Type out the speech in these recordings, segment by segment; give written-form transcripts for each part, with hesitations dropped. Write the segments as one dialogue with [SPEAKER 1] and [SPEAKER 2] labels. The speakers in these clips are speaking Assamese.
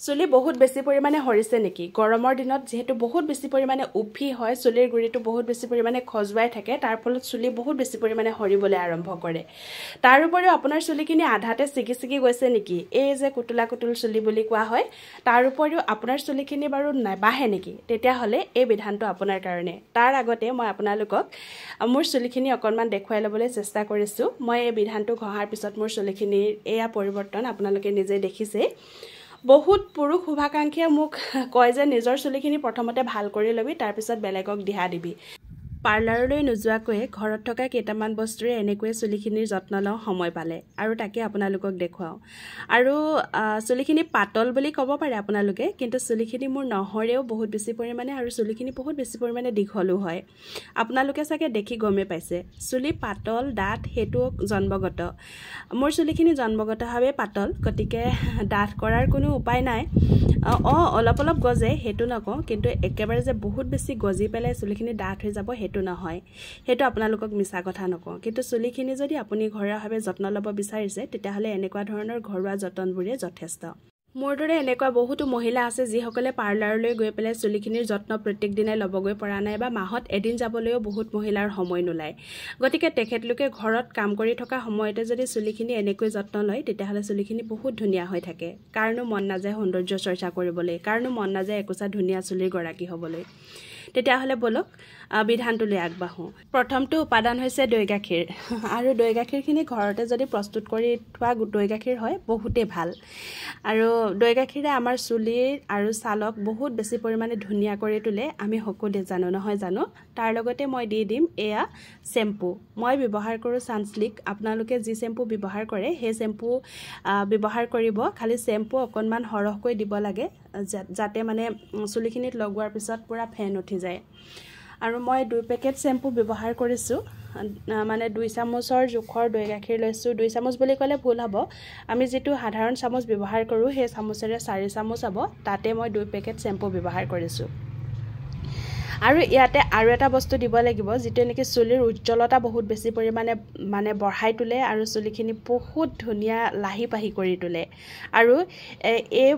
[SPEAKER 1] চুলি বহুত বেছি পৰিমাণে হৰিছে নেকি? গৰমৰ দিনত যেহেতু বহুত বেছি পৰিমাণে উফি হয়, চুলিৰ গুৰিটো বহুত বেছি পৰিমাণে খজুৱাই থাকে, তাৰ ফলত চুলি বহুত বেছি পৰিমাণে হৰিবলৈ আৰম্ভ কৰে। তাৰ উপৰিও আপোনাৰ চুলিখিনি আধাতে ছিগি গৈছে নেকি? এই যে কুটুলা কুটুল চুলি বুলি কোৱা হয়, তাৰ উপৰিও আপোনাৰ চুলিখিনি বাৰু নাবাঢ়ে নেকি? তেতিয়াহ'লে এই বিধানটো আপোনাৰ কাৰণে। তাৰ আগতে মই আপোনালোকক মোৰ চুলিখিনি অকণমান দেখুৱাই ল'বলৈ চেষ্টা কৰিছোঁ। মই এই বিধানটো ঘঁহাৰ পিছত মোৰ চুলিখিনিৰ এয়া পৰিৱৰ্তন আপোনালোকে নিজে দেখিছে। বহুত পুৰুষ শুভাকাংক্ষীয়ে মোক কয় যে নিজৰ চুলিখিনি প্ৰথমতে ভাল কৰি ল'বি, তাৰপিছত বেলেগক দিহা দিবি। পাৰ্লাৰলৈ নোযোৱাকৈয়ে ঘৰত থকা কেইটামান বস্তুৰে এনেকৈয়ে চুলিখিনিৰ যত্ন লওঁ সময় পালে, আৰু তাকে আপোনালোকক দেখুৱাওঁ। আৰু চুলিখিনি পাতল বুলি ক'ব পাৰে আপোনালোকে, কিন্তু চুলিখিনি মোৰ নহৰেও বহুত বেছি পৰিমাণে, আৰু চুলিখিনি বহুত বেছি পৰিমাণে দীঘলো হয়। আপোনালোকে চাগে দেখি গমেই পাইছে, চুলি পাতল ডাঠ সেইটো জন্মগত। মোৰ চুলিখিনি জন্মগতভাৱে পাতল, গতিকে ডাঠ কৰাৰ কোনো উপায় নাই। অলপ অলপ গজে, সেইটো নকওঁ, কিন্তু একেবাৰে যে বহুত বেছি গজি পেলাই চুলিখিনি ডাঠ হৈ যাব সেইটো নহয়। সেইটো আপোনালোকক মিছা কথা নকওঁ, কিন্তু চুলিখিনি যদি আপুনি ঘৰুৱাভাৱে যত্ন ল'ব বিচাৰিছে, তেতিয়াহ'লে এনেকুৱা ধৰণৰ ঘৰুৱা যতনবোৰে যথেষ্ট। মোৰ দৰে এনেকুৱা বহুতো মহিলা আছে যিসকলে পাৰ্লাৰলৈ গৈ পেলাই চুলিখিনিৰ যত্ন প্ৰত্যেক দিনাই ল'বগৈ পৰা নাই, বা মাহত এদিন যাবলৈও বহুত মহিলাৰ সময় নোলায়। গতিকে তেখেতলোকে ঘৰত কাম কৰি থকা সময়তে যদি চুলিখিনি এনেকৈ যত্ন লয়, তেতিয়াহ'লে চুলিখিনি বহুত ধুনীয়া হৈ থাকে। কাৰণো মন নাযায় সৌন্দৰ্য চৰ্চা কৰিবলৈ, কাৰণো মন নাযায় একোচা ধুনীয়া চুলিৰ গৰাকী হ'বলৈ। তেতিয়াহ'লে বলক বিধানটোলৈ আগবাঢ়োঁ। প্ৰথমটো উপাদান হৈছে দৈ গাখীৰ, আৰু দৈ গাখীৰখিনি ঘৰতে যদি প্ৰস্তুত কৰি থোৱা দৈ গাখীৰ হয় বহুতেই ভাল। আৰু দৈ গাখীৰে আমাৰ চুলিৰ আৰু ছালক বহুত বেছি পৰিমাণে ধুনীয়া কৰি তোলে, আমি সকলোৱে জানো নহয় জানো। তাৰ লগতে মই দি দিম এয়া চেম্পু। মই ব্যৱহাৰ কৰোঁ ছানছিল্ক। আপোনালোকে যি চেম্পু ব্যৱহাৰ কৰে সেই চেম্পু ব্যৱহাৰ কৰিব। খালি চেম্পু অকণমান সৰহকৈ দিব লাগে, যাতে মানে চুলিখিনিত লগোৱাৰ পিছত পূৰা ফেন উঠি যায়। আৰু মই 2 পেকেট চেম্পু ব্যৱহাৰ কৰিছোঁ, মানে 2 চামুচৰ জোখৰ দৈ গাখীৰ লৈছোঁ। 2 চামুচ বুলি ক'লে ভুল হ'ব, আমি যিটো সাধাৰণ চামুচ ব্যৱহাৰ কৰোঁ সেই চামুচেৰে 4 চামুচ হ'ব, তাতে মই 2 পেকেট চেম্পু ব্যৱহাৰ কৰিছোঁ। আৰু ইয়াতে আৰু এটা বস্তু দিব লাগিব, যিটো নেকি চুলিৰ উজ্জ্বলতা বহুত বেছি পৰিমাণে মানে বঢ়াই তোলে, আৰু চুলিখিনি বহুত ধুনীয়া লাহি পাহি কৰি তোলে। আৰু এই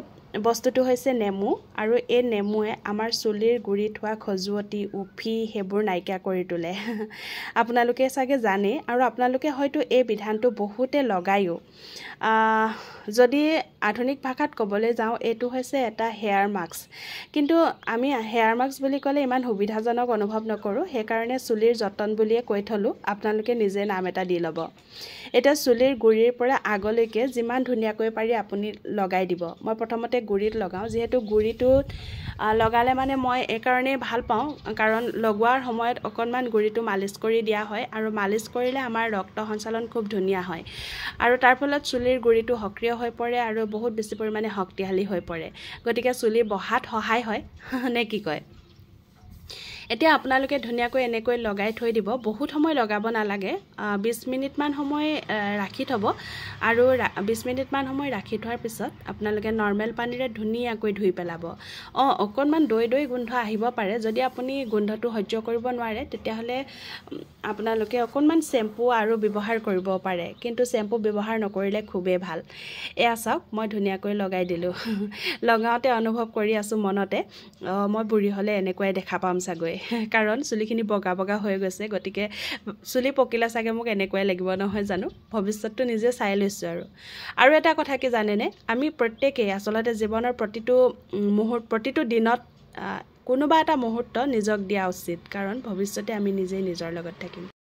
[SPEAKER 1] বস্তুটো হৈছে নেমু, আৰু এই নেমুৱে আমাৰ চুলিৰ গুৰিত হোৱা খজুৱতি উফি সেইবোৰ নাইকিয়া কৰি তোলে। আপোনালোকে চাগে জানে, আৰু আপোনালোকে হয়তো এই বিধানটো বহুতে লগায়ো। যদি আধুনিক ভাষাত ক'বলৈ যাওঁ, এইটো হৈছে এটা হেয়াৰ মাস্ক। কিন্তু আমি হেয়াৰ মাস্ক বুলি ক'লে ইমান সুবিধাজনক অনুভৱ নকৰোঁ, সেইকাৰণে চুলিৰ যতন বুলিয়ে কৈ থলোঁ, আপোনালোকে নিজে নাম এটা দি ল'ব। এতিয়া চুলিৰ গুৰিৰ পৰা আগলৈকে যিমান ধুনীয়াকৈ পাৰি আপুনি লগাই দিব। মই প্ৰথমতে গুৰিত লগাওঁ, যিহেতু গুৰিটোত লগালে মানে মই এইকাৰণেই ভাল পাওঁ, কাৰণ লগোৱাৰ সময়ত অকণমান গুৰিটো মালিচ কৰি দিয়া হয়, আৰু মালিচ কৰিলে আমাৰ ৰক্ত সঞ্চালন খুব ধুনীয়া হয়, আৰু তাৰ ফলত চুলিৰ গুৰিটো সক্ৰিয় হৈ পৰে আৰু বহুত বেছি পৰিমাণে শক্তিশালী হৈ পৰে। গতিকে চুলি বহাত সহায় হয় নে কি কয়? এতিয়া আপোনালোকে ধুনীয়াকৈ এনেকৈ লগাই থৈ দিব। বহুত সময় লগাব নালাগে, 20 মিনিটমান সময় ৰাখি থ'ব, আৰু 20 মিনিটমান সময় ৰাখি থোৱাৰ পিছত আপোনালোকে নৰ্মেল পানীৰে ধুনীয়াকৈ ধুই পেলাব। অকণমান দৈ গোন্ধ আহিব পাৰে, যদি আপুনি গোন্ধটো সহ্য কৰিব নোৱাৰে তেতিয়াহ'লে আপোনালোকে অকণমান চেম্পু আৰু ব্যৱহাৰ কৰিব পাৰে, কিন্তু চেম্পু ব্যৱহাৰ নকৰিলে খুবেই ভাল। এয়া চাওক, মই ধুনীয়াকৈ লগাই দিলোঁ। লগাওঁতে অনুভৱ কৰি আছোঁ মনতে, মই বুঢ়ী হ'লে এনেকুৱাই দেখা পাম চাগৈ, কাৰণ চুলিখিনি বগা বগা হৈ গৈছে। গতিকে চুলি পকিলে চাগে মোক এনেকুৱাই লাগিব নহয় জানো। ভৱিষ্যতটো নিজে চাই লৈছোঁ। আৰু এটা কথা কি জানেনে, আমি প্ৰত্যেকেই আচলতে জীৱনৰ প্ৰতিটো দিনত কোনোবা এটা মুহূৰ্ত নিজক দিয়া উচিত, কাৰণ ভৱিষ্যতে আমি নিজেই নিজৰ লগত থাকিম।